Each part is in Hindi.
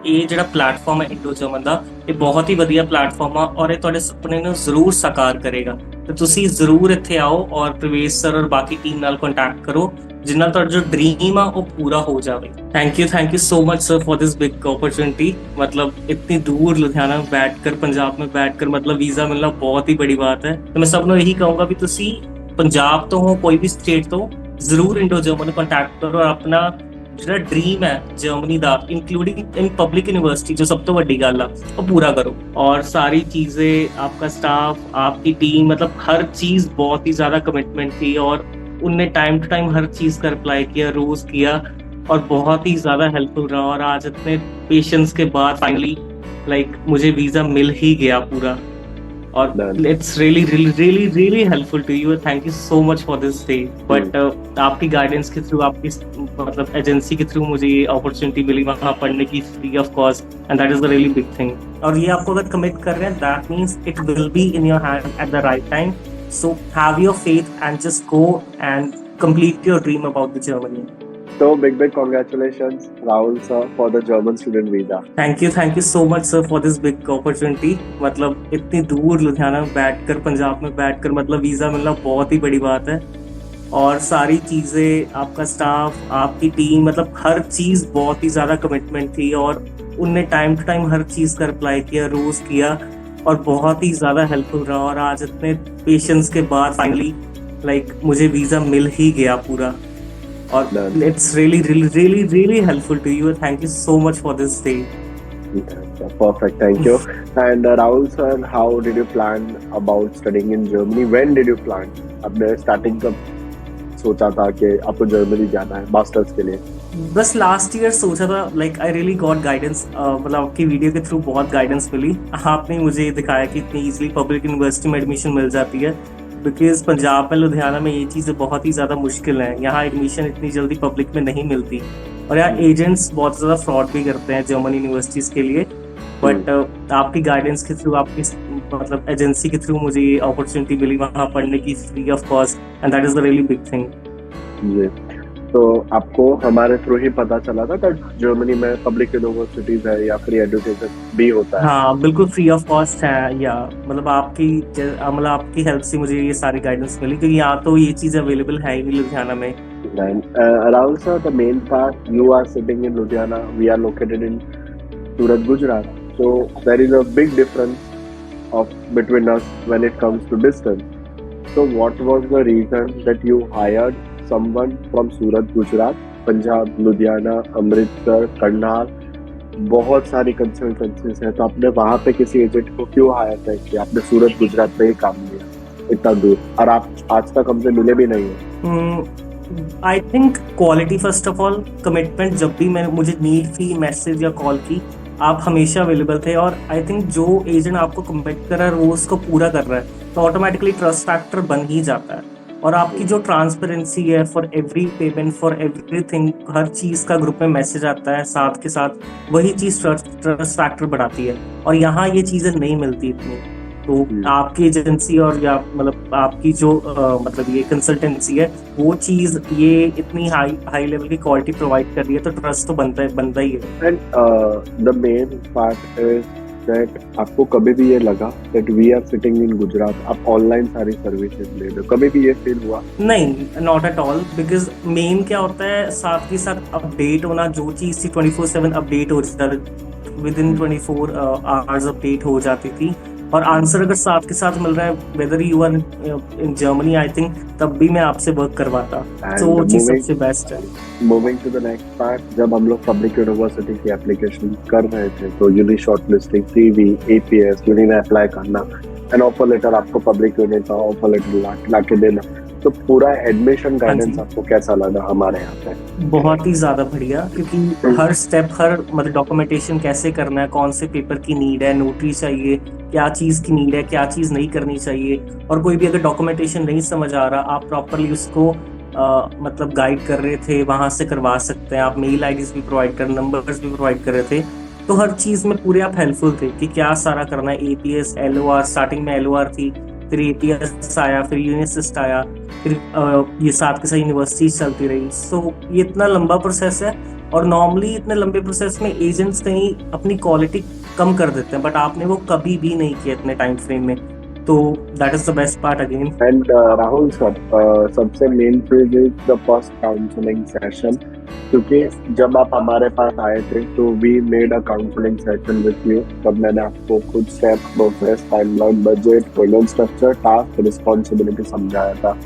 ਇਹ ਜਿਹੜਾ ਪਲੇਟਫਾਰਮ ਹੈ ਇੰਡੋ ਜਰਮਨ ਦਾ, ਇਹ ਬਹੁਤ ਹੀ ਵਧੀਆ ਪਲੇਟਫਾਰਮ ਆ ਔਰ ਇਹ ਤੁਹਾਡੇ ਸੁਪਨੇ ਨੂੰ ਜ਼ਰੂਰ ਸਾਕਾਰ ਕਰੇਗਾ। ਤੇ ਤੁਸੀਂ ਜ਼ਰੂਰ ਇੱਥੇ ਆਓ ਔਰ ਪ੍ਰਵੇਸ਼ ਸਰ ਔਰ ਬਾਕੀ ਟੀਮ ਨਾਲ ਕੰਟੈਕਟ ਕਰੋ, ਜਿੰਨਾ ਤੁਹਾਡਾ ਜੋ ਡ੍ਰੀਮ ਆ ਉਹ पूरा हो जावे। Thank you so much sir for this big opportunity. मतलब इतनी दूर लुधियाना में बैठकर, पंजाब में बैठकर मतलब वीजा मिलना बहुत ही बड़ी बात है। तो मैं सबनों यही कहूंगा भी तुसी पंजाब तो हो, कोई भी स्टेट तो जरूर इंडो जर्मन कॉन्टैक्ट करो और अपना ਜਿਹੜਾ ਡ੍ਰੀਮ ਹੈ Germany the, including in public university, जो सब तो बड़ी गल है वो पूरा करो। और सारी चीजें, आपका स्टाफ, आपकी टीम, मतलब हर चीज बहुत ही ज्यादा कमिटमेंट थी और उनने टाइम टू टाइम हर चीज का रिप्लाई किया, रोज किया और बहुत ही ज्यादा हेल्पफुल रहा। और आज इतने पेशेंस के बाद फाइनली मुझे वीजा मिल ही गया पूरा। और it's really helpful to you। Thank you so much for this day। but आपकी गाइडेंस के थ्रू, आपकी मतलब एजेंसी के थ्रू मुझे ये अपॉर्चुनिटी मिली वहाँ पढ़ने की free of cost, and that is the really big thing. और ये आपको अगर कमिट कर रहे हैं, that means it will be in your hand at the right time. So have your faith and just go and complete your dream about the Germany। So big congratulations, Rahul sir, for the German student visa। Thank you so much sir for this big opportunity. मतलब इतनी दूर लुधियाना में बैठकर, पंजाब में बैठकर मतलब वीजा मिलना बहुत ही बड़ी बात है। और सारी चीजें, आपका स्टाफ, आपकी टीम, मतलब हर चीज बहुत ही ज्यादा कमिटमेंट थी और उनने टाइम टू टाइम हर चीज का रिप्लाई किया, रोज किया और बहुत ही ज्यादा हेल्पफुल रहा। और आज इतने पेशेंस के बाद फाइनली मुझे वीजा मिल ही गया पूरा। और it's really helpful to you। Thank you so much for this day। Perfect, thank you। And Rahul sir, how did you plan about studying in Germany? When did you plan? आपने स्टार्टिंग कब सोचा था कि आपको जर्मनी जाना है मास्टर्स के लिए? बस लास्ट ईयर सोचा था। I really got guidance. मतलब आपकी वीडियो के थ्रू बहुत गाइडेंस मिली। आपने मुझे दिखाया कि इतनी इजीली पब्लिक यूनिवर्सिटी में एडमिशन मिल जाती है, बिकॉज पंजाब में, लुधियाना में ये चीज़ें बहुत ही ज़्यादा मुश्किल हैं। यहाँ एडमिशन इतनी जल्दी पब्लिक में नहीं मिलती और यहाँ एजेंट्स बहुत ज़्यादा फ्रॉड भी करते हैं जर्मन यूनिवर्सिटीज़ के लिए। बट आपकी गाइडेंस के थ्रू, आपकी मतलब एजेंसी के थ्रू मुझे ये अपॉर्चुनिटी मिली वहाँ पढ़ने की free of cost, and that is the really big thing. जी, तो आपको हमारे थ्रू ही पता चला था कि जर्मनी में पब्लिक यूनिवर्सिटीज है या फ्री एजुकेशन भी होता है? हाँ, बिल्कुल फ्री ऑफ कॉस्ट है। या मतलब आपकी हेल्प से मुझे ये सारी गाइडेंस मिली, क्योंकि यहाँ तो ये चीज अवेलेबल है ही नहीं लुधियाना में। Rahul sir, the main part, you are sitting in Ludhiana, we are located in Surat, Gujarat, so there is a big difference between us when it comes to distance। So what was the reason that you hired someone from Surat, Gujarat, Punjab, Ludhiana, Amritsar, Karnal, बहुत सारी कंसल्टेंसीज है, तो आपने वहाँ पे किसी एजेंट को क्यों हायर किया कि आपने सूरत गुजरात में ही काम किया इतना दूर, और आप आज तक हमसे मिले भी नहीं हो? I think quality first of all, commitment. जब भी मुझे नीड थी मैसेज या कॉल की, आप हमेशा अवेलेबल थे। और आई थिंक जो एजेंट आपको कमिट कर रहा है वो उसको पूरा कर रहा है, तो ऑटोमेटिकली ट्रस्ट फैक्टर बन ही जाता है। और आपकी जो ट्रांसपेरेंसी है, for every payment, for everything, हर चीज का ग्रुप में मैसेज आता है, साथ के साथ वही चीज ट्रस्ट फैक्टर बढ़ाती है। और यहाँ ये चीजें नहीं मिलती इतनी। तो आपकी एजेंसी और या मतलब आपकी जो मतलब ये कंसल्टेंसी है, वो चीज ये इतनी हाई लेवल की क्वालिटी प्रोवाइड कर रही है, तो ट्रस्ट तो बनता ही है। And the main part is that आपको कभी भी ये लगा that we are sitting in Gujarat, आप ऑनलाइन सारी सर्विसेज ले रहे हो, कभी भी ये फील हुआ? नहीं, not at all. Because main क्या होता है, साथ के साथ अपडेट होना। जो चीज थी 24/7 अपडेट हो जाता था, विद इन 24 आवर्स अपडेट हो जाती थी। और आंसर अगर साथ के साथ मिल रहा है, whether you are in Germany, I think तब भी मैं आपसे वर्क करवाता। तो वो चीज सबसे बेस्ट है। Moving to the next part, जब हम लोग पब्लिक यूनिवर्सिटी की एप्लीकेशन कर रहे थे तो uni shortlisting, CV, APS, uni ने अप्लाई करना, एंड ऑफर लेटर आपको पब्लिक यूनिट का ऑफर लेटर ला के देना, तो पूरा एडमिशन गाइडेंस आपको कैसा लगा हमारे यहाँ पे? बहुत ही ज्यादा बढ़िया, क्योंकि हर स्टेप, हर मतलब डॉक्यूमेंटेशन कैसे करना है, कौन से पेपर की नीड है, नोटरी चाहिए, क्या चीज की नीड है, क्या चीज नहीं करनी चाहिए। और कोई भी अगर डॉक्यूमेंटेशन नहीं समझ आ रहा, आप प्रॉपरली उसको मतलब गाइड कर रहे थे, वहां से करवा सकते हैं आप। मेल आईडीज भी प्रोवाइड कर, नंबर्स भी प्रोवाइड कर रहे थे, तो हर चीज में पूरे आप हेल्पफुल थे कि क्या सारा करना है। एपीएस, एलओआर, स्टार्टिंग में एलओआर थी, फिर एपीएस आया, फिर यूनिसिस्ट आया, फिर ये साथ के साथ यूनिवर्सिटी चलती रही। सो ये इतना लंबा प्रोसेस है, और नॉर्मली इतने लंबे प्रोसेस में एजेंट्स कहीं अपनी क्वालिटी कम कर देते हैं, बट आपने वो कभी भी नहीं किया इतने टाइम फ्रेम में, तो that is the best part again. And Rahul sir, सबसे मेन चीज is the first counselling session, क्योंकि जब आप हमारे पास आए थे तो we made a counselling session with you. तब मैंने आपको खुद step, process, timeline, budget, payment structure, task, responsibility समझाया था।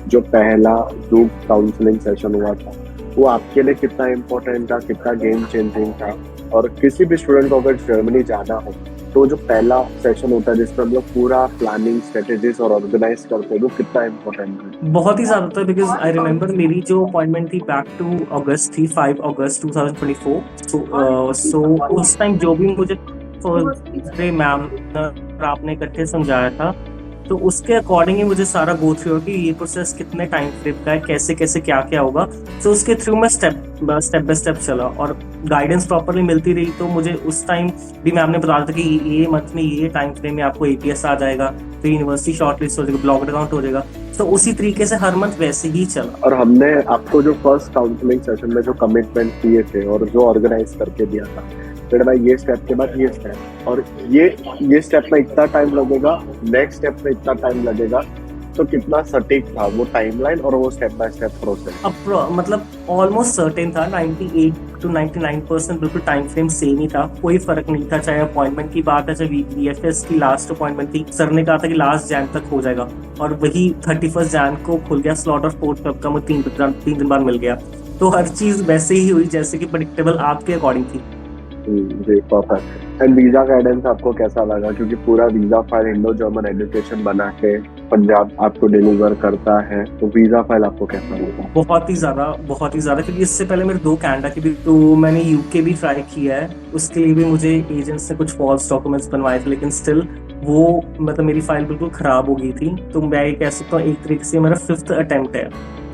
जो पहला Zoom काउंसलिंग सेशन हुआ था वो आपके लिए कितना इम्पोर्टेंट था, कितना गेम चेंजिंग था। और किसी भी स्टूडेंट को अगर जर्मनी जाना हो तो जो पहला सेशन होता है जिसमें हम लोग पूरा प्लानिंग, स्ट्रेटेजीज और ऑर्गेनाइज करते हैं, वो कितना इम्पोर्टेंट है? बहुत ही ज्यादा था, बिकॉज आई रिमेम्बर मेरी जो अपॉइंटमेंट थी बैक टू अगस्त थी, 5 अगस्त 2024। सो उस टाइम जो भी मुझे फर्स्ट डे मैम आपने इकट्ठे समझाया था, तो उसके अकॉर्डिंग ही मुझे सारा गो थ्रू हो कि ये प्रोसेस कितने टाइम फ्रेम का है, कैसे कैसे क्या क्या होगा। तो उसके थ्रू मैं स्टेप बाय स्टेप चला और गाइडेंस प्रॉपरली मिलती रही। तो मुझे उस टाइम भी मैम ने बताया था कि ये मंथ में ये टाइम फ्रेम में आपको एपीएस आ जाएगा, फिर यूनिवर्सिटी शॉर्टलिस्ट हो जाएगा, ब्लॉक अकाउंट हो जाएगा। तो उसी तरीके से हर मंथ वैसे ही चला। और हमने आपको जो फर्स्ट काउंसलिंग सेशन में जो कमिटमेंट किए थे और जो ऑर्गेनाइज करके दिया था, फिर भाई ये स्टेप के बाद ये स्टेप, और ये स्टेप में इतना टाइम लगेगा, नेक्स्ट स्टेप में इतना टाइम लगेगा, तो कितना सटीक था वो टाइमलाइन और वो स्टेप बाय स्टेप प्रोसेस? अब मतलब ऑलमोस्ट सर्टेन था, 98 to 99% बिल्कुल टाइम फ्रेम सेम ही था, कोई फर्क नहीं था। चाहे अपॉइंटमेंट की बात है, चाहे वीएफएस की लास्ट अपॉइंटमेंट थी, सर ने कहा था कि लास्ट जैन तक हो जाएगा, और वही 31 जैन को खुल गया स्लॉट और 4 फेब का मुझे 3 दिन बाद मिल गया। तो हर चीज वैसे ही हुई जैसे कि प्रेडिक्टेबल आपके अकॉर्डिंग थी। जी, परफेक्ट। एंड वीजा गाइडेंस आपको कैसा लगा? क्योंकि पूरा visa file Indo German education बना के पंजाब आपको डिलीवर करता है, तो वीजा फाइल आपको कैसा लगा? बहुत ही ज्यादा, क्योंकि इससे पहले मेरे 2 कनाडा के भी, तो मैंने यूके भी ट्राई किया है। उसके लिए भी मुझे एजेंट्स ने कुछ फॉल्स डॉक्यूमेंट्स बनवाए थे, लेकिन स्टिल वो मतलब मेरी फाइल बिल्कुल खराब हो गई थी। तो मैं ये कह सकता हूँ एक तरीके से मेरा 5th अटेम्प्ट है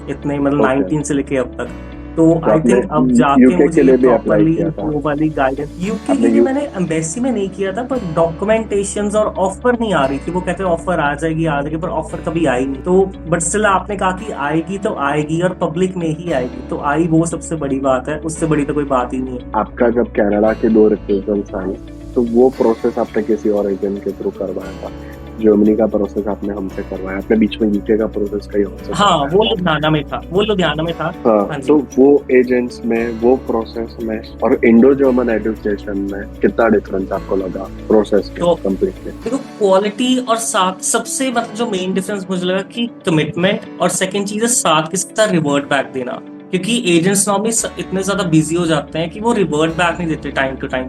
इतने, मतलब 19 से लेके अब तक। तो आई थिंक अब जाके मुझे प्रॉपर्ली वो वाली गाइडेंस, यूके के लिए मैंने एम्बेसी में नहीं किया था, पर डॉक्यूमेंटेशंस और ऑफर नहीं आ रही थी। वो कहते हैं ऑफर आ जाएगी, पर ऑफर कभी आई नहीं। तो बट स्टिल आपने कहा कि आएगी तो आएगी, और पब्लिक में ही आएगी, तो आई, वो सबसे बड़ी बात है। उससे बड़ी तो कोई बात ही नहीं है। आपका जब कनाडा के 2 रिफ्यूजल्स आए तो वो प्रोसेस आपने किसी और एजेंट के थ्रू करवाया था? जर्मनी का प्रोसेस आपने हमसे करवाया, आपने बीच में यूके का प्रोसेस कहीं और से? हाँ, वो लुधियाना में था। हाँ, तो वो एजेंट्स में, वो प्रोसेस में और इंडो जर्मन एजुकेशन में कितना डिफरेंस आपको लगा प्रोसेस के? तो कंप्लीटली देखो, क्वालिटी और साथ सबसे मतलब जो मेन डिफरेंस मुझे लगा कि कमिटमेंट, और सेकंड चीज है साथ के साथ रिवर्ट बैक देना। क्योंकि एजेंट्स नॉर्मली इतने ज्यादा बिजी हो जाते हैं कि वो रिवर्ट बैक नहीं देते टाइम टू टाइम।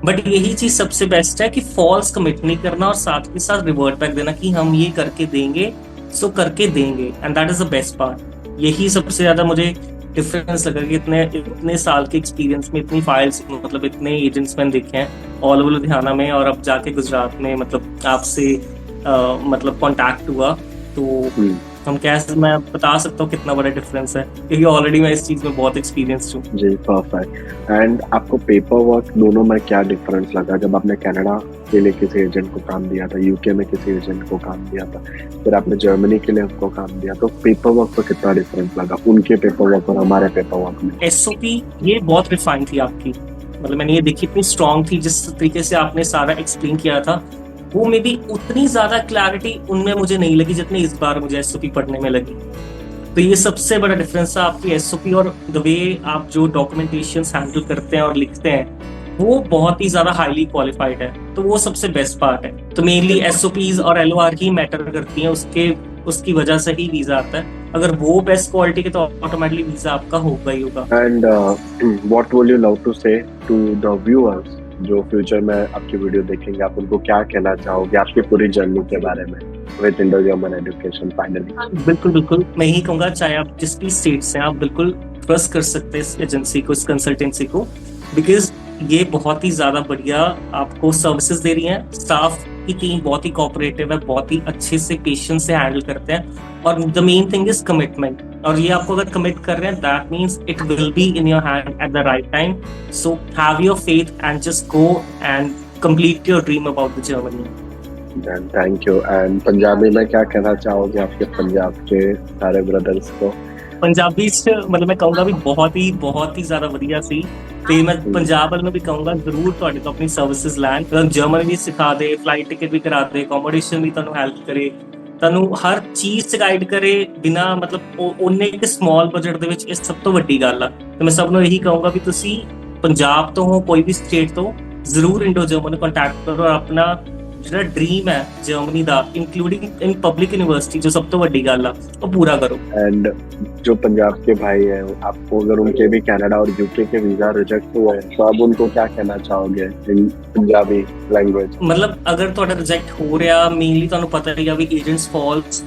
बट यही चीज सबसे बेस्ट है कि फॉल्स कमिट नहीं करना और साथ के साथ रिवर्ट बैक देना कि हम ये करके देंगे, सो करके देंगे, and that is the best part. यही सबसे ज्यादा मुझे डिफरेंस लगा कि इतने साल के एक्सपीरियंस में इतनी फाइल्स, मतलब इतने एजेंट्स मैंने देखे हैं ऑल ओवर लुधियाना में, और अब जाके गुजरात में मतलब आपसे मतलब कांटेक्ट हुआ, तो मैं बता सकता हूँ कितना बड़ा डिफरेंस है, क्योंकि ऑलरेडी मैं इस चीज में बहुत एक्सपीरियंस हूँ। जी, परफेक्ट। एंड आपको पेपर वर्क दोनों में क्या डिफरेंस लगा? जब आपने कनाडा के लिए किसी एजेंट को काम दिया था, यूके में किसी एजेंट को काम दिया था, फिर आपने जर्मनी के लिए हमको काम दिया, तो पेपर वर्क पर कितना डिफरेंस लगा उनके पेपर वर्क और हमारे पेपर वर्क में? एसओपी ये बहुत रिफाइन थी आपकी, मतलब मैंने ये देखी इतनी स्ट्रॉन्ग थी, जिस तरीके से आपने सारा एक्सप्लेन किया था, वो मे भी उतनी ज्यादा क्लैरिटी उनमें मुझे नहीं लगी जितनी इस बार मुझे एसओपी पढ़ने में लगी। तो ये सबसे बड़ा डिफरेंस है आपकी एसओपी, और द वे आप जो डॉक्यूमेंटेशंस हैंडल करते हैं और लिखते हैं वो बहुत ही ज्यादा हाईली क्वालिफाइड है। तो वो सबसे बेस्ट पार्ट है। तो मेनली एसओपीज और एलओआर ही मैटर करती हैं, उसकी वजह से ही वीजा आता है। अगर वो बेस्ट क्वालिटी के तो ऑटोमेटिकली वीजा आपका होगा ही होगा। And what would you love to say to the viewers जो फ्यूचर में आपकी वीडियो देखेंगे? आप उनको क्या कहना चाहोगे आपकी पूरी जर्नी के बारे में with Indo German education? Finally बिल्कुल मैं यही कहूंगा, चाहे आप जिस भी स्टेट से हैं, आप बिल्कुल ट्रस्ट कर सकते हैं इस एजेंसी को, इस कंसल्टेंसी को, बिकॉज ये बहुत ही ज्यादा बढ़िया आपको सर्विसेज दे रही है। स्टाफ की टीम बहुत ही कोऑपरेटिव है, बहुत ही अच्छे से पेशेंस से हैंडल करते हैं, और the main thing is commitment. और ये आपको अगर कमिट कर रहे हैं, that means it will be in your hand at the right time. So have your faith and just go and complete your dream about the Germany. Thank you. And Punjabi में क्या कहना चाहोगे आपके पंजाब के सारे ब्रदर्स को ਪੰਜਾਬੀ ਚ ਮਤਲਬ ਮੈਂ ਕਹੂੰਗਾ ਵੀ ਬਹੁਤ ਹੀ ਜ਼ਿਆਦਾ ਵਧੀਆ ਸੀ। ਤੇ ਮੈਂ ਪੰਜਾਬ ਵੱਲ ਨੂੰ ਵੀ ਕਹੂੰਗਾ ਜ਼ਰੂਰ ਤੁਹਾਡੇ ਤੋਂ ਆਪਣੀ ਸਰਵਿਸਿਜ਼ ਲੈਣ, ਤੁਹਾਨੂੰ ਜਰਮਨ ਵੀ ਸਿਖਾ ਦੇ, ਫਲਾਈਟ ਟਿਕਟ ਵੀ ਕਰਾ ਦੇ, ਅਕੋਮੋਡੇਸ਼ਨ ਵੀ ਤੁਹਾਨੂੰ ਹੈਲਪ ਕਰੇ, ਤੁਹਾਨੂੰ ਹਰ ਚੀਜ਼ ਚ ਗਾਈਡ ਕਰੇ ਬਿਨਾ ਮਤਲਬ ਉਹਨੇ ਇੱਕ ਸਮਾਲ ਬਜਟ ਦੇ ਵਿੱਚ। ਇਹ ਸਭ ਤੋਂ ਵੱਡੀ ਗੱਲ ਆ। ਤੇ ਮੈਂ ਸਭ ਨੂੰ ਇਹੀ ਕਹੂੰਗਾ ਵੀ ਤੁਸੀਂ ਪੰਜਾਬ ਤੋਂ ਹੋ, ਕੋਈ ਵੀ ਸਟੇਟ ਤੋਂ, ਜ਼ਰੂਰ ਇੰਡੋ ਜਰਮਨ ਨੂੰ ਕੰਟੈਕਟ ਕਰੋ ਔਰ ਆਪਣਾ ਜਿਹੜਾ ਡ੍ਰੀਮ ਹੈ Germany the, including in public university, जो सब तो बड़ी गल है, वो पूरा करो। एंड जो पंजाब के भाई हैं, आपको अगर उनके भी कनाडा और यूके के वीजा रिजेक्ट हुए हैं, तो आप उनको क्या कहना चाहोगे इन पंजाबी लैंग्वेज? मतलब अगर ਤੁਹਾਡਾ ਰਿਜੈਕਟ ਹੋ ਰਿਹਾ, ਮੇਨਲੀ ਤੁਹਾਨੂੰ ਪਤਾ ਹੀ ਆ ਵੀ ਏਜੰਟਸ ਫਾਲਸ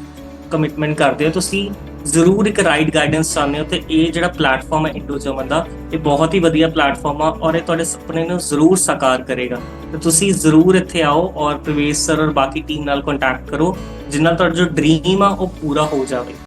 ਕਮਿਟਮੈਂਟ ਕਰਦੇ ਹੋ, ਤੁਸੀਂ ਜ਼ਰੂਰ ਇੱਕ ਰਾਈਟ ਗਾਈਡੈਂਸ ਚਾਹੁੰਦੇ ਹੋ, ਤੇ ਇਹ ਜਿਹੜਾ ਪਲੇਟਫਾਰਮ ਹੈ ਇੰਡੋ ਜਰਮਨ ਦਾ, ਇਹ ਬਹੁਤ ਹੀ ਵਧੀਆ ਪਲੇਟਫਾਰਮ ਆ ਔਰ ਇਹ ਤੁਹਾਡੇ ਸੁਪਨੇ ਨੂੰ ਜ਼ਰੂਰ ਸਾਕਾਰ ਕਰੇਗਾ। ਤੇ ਤੁਸੀਂ ਜ਼ਰੂਰ ਇੱਥੇ ਆਓ ਔਰ ਪ੍ਰਵੇਸ਼ ਸਰ ਔਰ ਬਾਕੀ ਟੀਮ ਨਾਲ ਕੰਟੈਕਟ ਕਰੋ, ਜਿਨ੍ਹਾਂ ਤੁਹਾਡਾ ਜੋ ਡ੍ਰੀਮ ਆ ਉਹ ਪੂਰਾ ਹੋ ਜਾਵੇ।